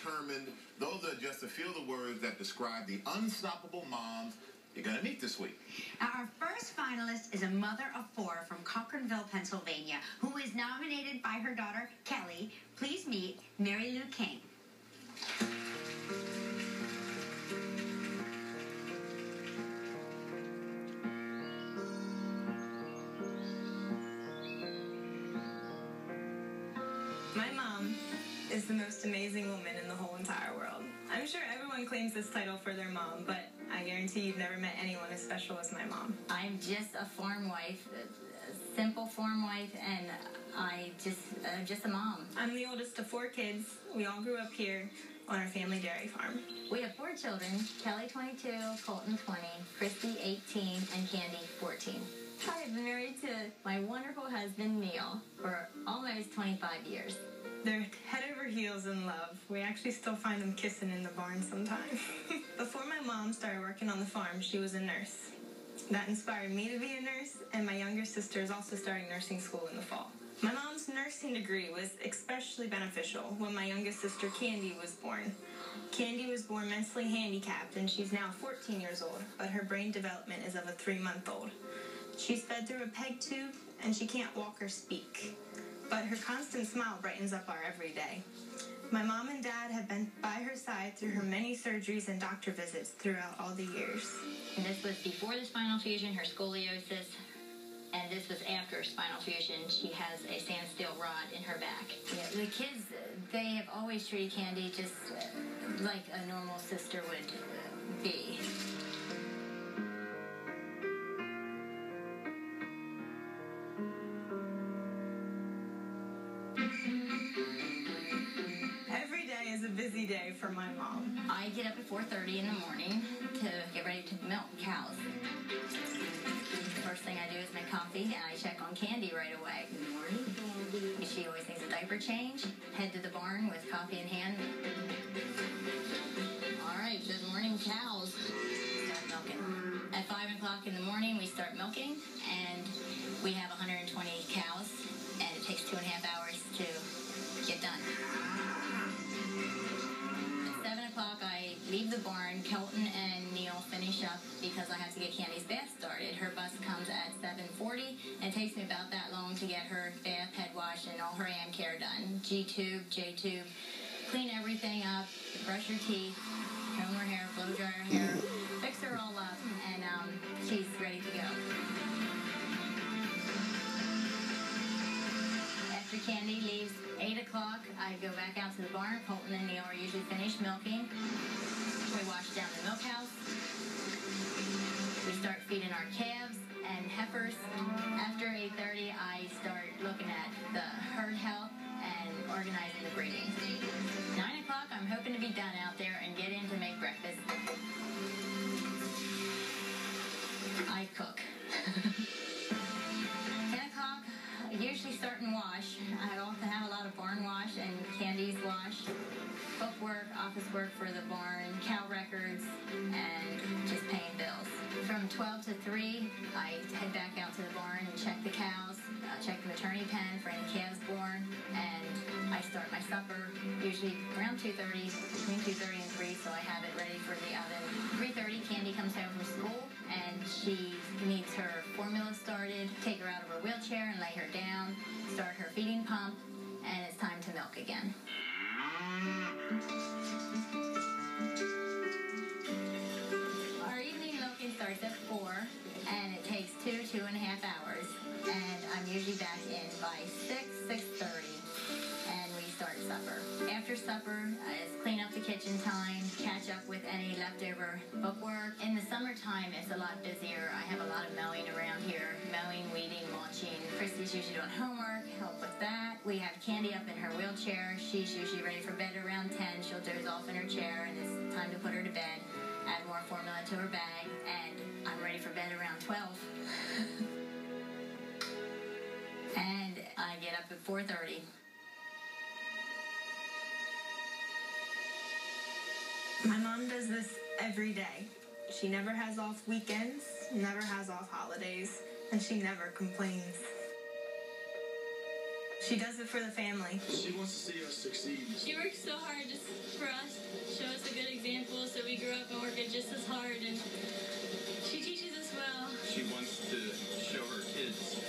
determined. Those are just a few of the words that describe the unstoppable moms you're going to meet this week. Our first finalist is a mother of 4 from Cochranville, Pennsylvania, who is nominated by her daughter, Kelly. Please meet Mary Lou King. My mom is the most amazing woman in the whole entire world. I'm sure everyone claims this title for their mom, but I guarantee you've never met anyone as special as my mom. I'm just a farm wife, a simple farm wife, and I'm just a mom. I'm the oldest of 4 kids. We all grew up here on our family dairy farm. We have 4 children, Kelly 22, Colton 20, Christy 18, and Candy 14. I have been married to my wonderful husband, Neil, for almost 25 years. They're head over heels in love. We actually still find them kissing in the barn sometimes. Before my mom started working on the farm, she was a nurse. That inspired me to be a nurse, and my younger sister is also starting nursing school in the fall. My mom's nursing degree was especially beneficial when my youngest sister, Candy, was born. Candy was born mentally handicapped, and she's now 14 years old, but her brain development is of a 3-month-old. She's fed through a peg tube, and she can't walk or speak. But her constant smile brightens up our every day. My mom and dad have been by her side through her many surgeries and doctor visits throughout all the years. And this was before the spinal fusion, her scoliosis, and this was after spinal fusion. She has a standstill rod in her back. Yeah, the kids, they have always treated Candy just like a normal sister would be. Every day is a busy day for my mom. I get up at 4:30 in the morning to get ready to milk cows. First thing I do is make coffee, and I check on Candy right away. Good morning, Candy. She always needs a diaper change. Head to the barn with coffee in hand. All right, good morning, cows. Start milking. At 5 o'clock in the morning, we start milking, and we have 120 cows, and it takes 2.5 hours to get done. At 7 o'clock, I leave the barn. Kelton and Neil finish up because I have to get Candy's bath started. Her bus comes at 7:40, and it takes me about that long to get her bath, head wash, and all her AM care done. G-tube, J-tube, clean everything up, brush her teeth, comb her hair, blow dry her hair, fix her all up, and she's ready to go. After Candy leaves 8 o'clock, I go back out to the barn. Colton and Neil are usually finished milking. We wash down the milk house. We start feeding our calves and heifers. After 8:30, I start looking at the herd health and organizing the breeding. 9 o'clock, I'm hoping to be done out there and get in to make breakfast. I cook. 10 o'clock, I usually start and wash. I often have a lot of barn wash and Candy's wash. Book work, office work for the barn, cow records, and just paying bills. From 12 to 3, I head back out to the barn and check the cows, check the maternity pen for any calves born, and I start my supper, usually around 2:30, between 2:30 and 3, so I have it ready for the oven. 3:30, Candy comes home from school, and she needs her formula started, take her out of her wheelchair and lay her down, start her feeding pump, and it's time to milk again. Our evening milking starts at 4, and it takes 2.5 hours, and I'm usually back in by 6:30, and we start supper. After supper, it's clean up the kitchen time, catch up with any leftover bookwork. In the summertime, it's a lot busier. I have a lot of mowing around here, mowing, weeding, mulching. Christy's usually doing homework, help with that. We have Candy up in her wheelchair. She's usually ready for bed around 10. She'll doze off in her chair, and it's time to put her to bed. Add more formula to her bag, and I'm ready for bed around 12. And I get up at 4:30. My mom does this every day. She never has off weekends, never has off holidays, and she never complains. She does it for the family. She wants to see us succeed. She works so hard just for us, show us a good example so we grow up and work it just as hard, and she teaches us well. She wants to show her kids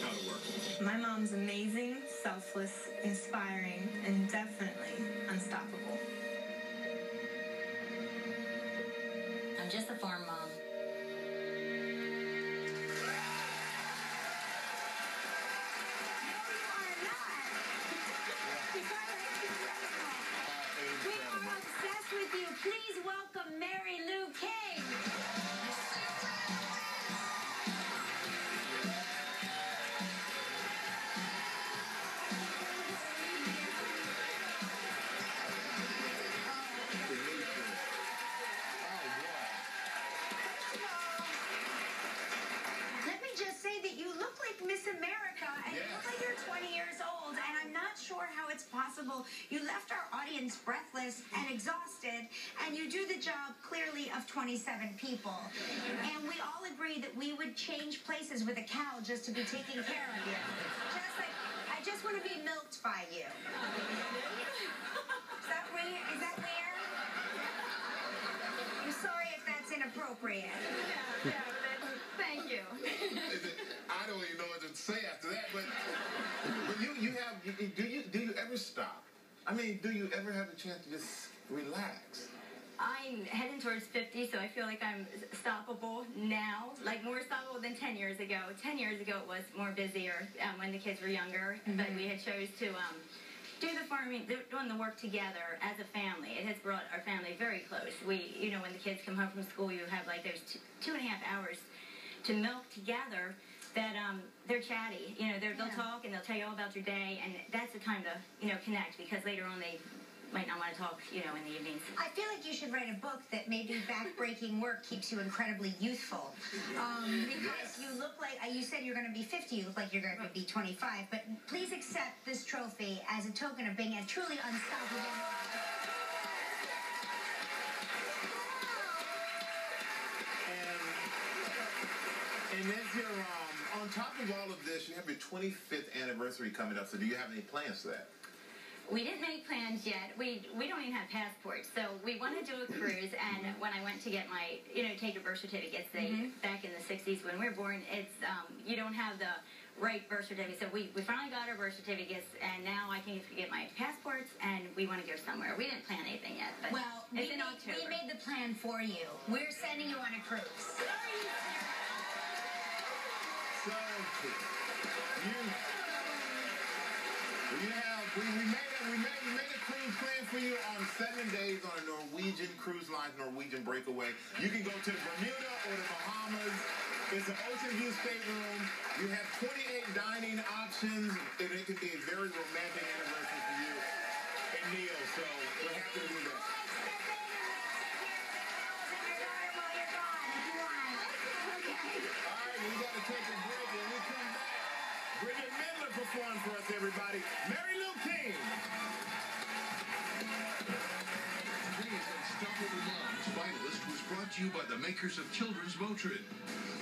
how to work. My mom's amazing, selfless, inspiring, and definitely unstoppable. I'm just a farm mom. We are obsessed with you. Please welcome Mary Lou King. Let me just say that you look like Miss America, and you look like you're 20 years old, and I'm not sure how it's possible. You left our audience breathless and exhausted, and you do the job clearly of 27 people. And we all agreed that we would change places with a cow just to be taking care of you. Just like, I just want to be milked by you. Is that weird? Is that weird? I'm sorry if that's inappropriate. Thank you. I don't even know what to say after that, but do you ever stop? I mean, do you ever have a chance to just relax? I'm heading towards 50, so I feel like I'm stoppable now, like more stoppable than 10 years ago. 10 years ago, it was more busier when the kids were younger, but we had chose to do the farming, doing the work together as a family. It has brought our family very close. We, you know, when the kids come home from school, you have like those 2.5 hours to milk together that they're chatty. You know, they'll talk and they'll tell you all about your day, and that's the time to, you know, connect, because later on they might not want to talk, you know, in the evenings. I feel like you should write a book that maybe back-breaking work keeps you incredibly youthful. Because you look like, you said you're going to be 50, you look like you're going to be 25, but please accept this trophy as a token of being a truly unstoppable. And as you're on top of all of this, you have your 25th anniversary coming up, so do you have any plans for that? We didn't make plans yet. We don't even have passports, so we want to do a cruise. And when I went to get my, you know, take your birth certificates, back in the 60s when we were born, it's you don't have the right birth certificate. So we finally got our birth certificates, and now I can get my passports, and we want to go somewhere. We didn't plan anything yet, but Well, it's in October. We made the plan for you. We're sending you on a cruise. So, we made a cruise plan for you on 7 days on a Norwegian Cruise Line, Norwegian Breakaway. You can go to Bermuda or the Bahamas. It's an ocean view stateroom. You have 28 dining options, and it can be a very romantic anniversary for you and Neil. So we're happy to do that. We got to take a break. When we come back, Bridget Midler performed for us, everybody. Mary Lou King. Today's Unstoppable Moms finalist was brought to you by the makers of Children's Motrin.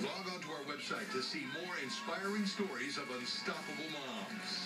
Log on to our website to see more inspiring stories of unstoppable moms.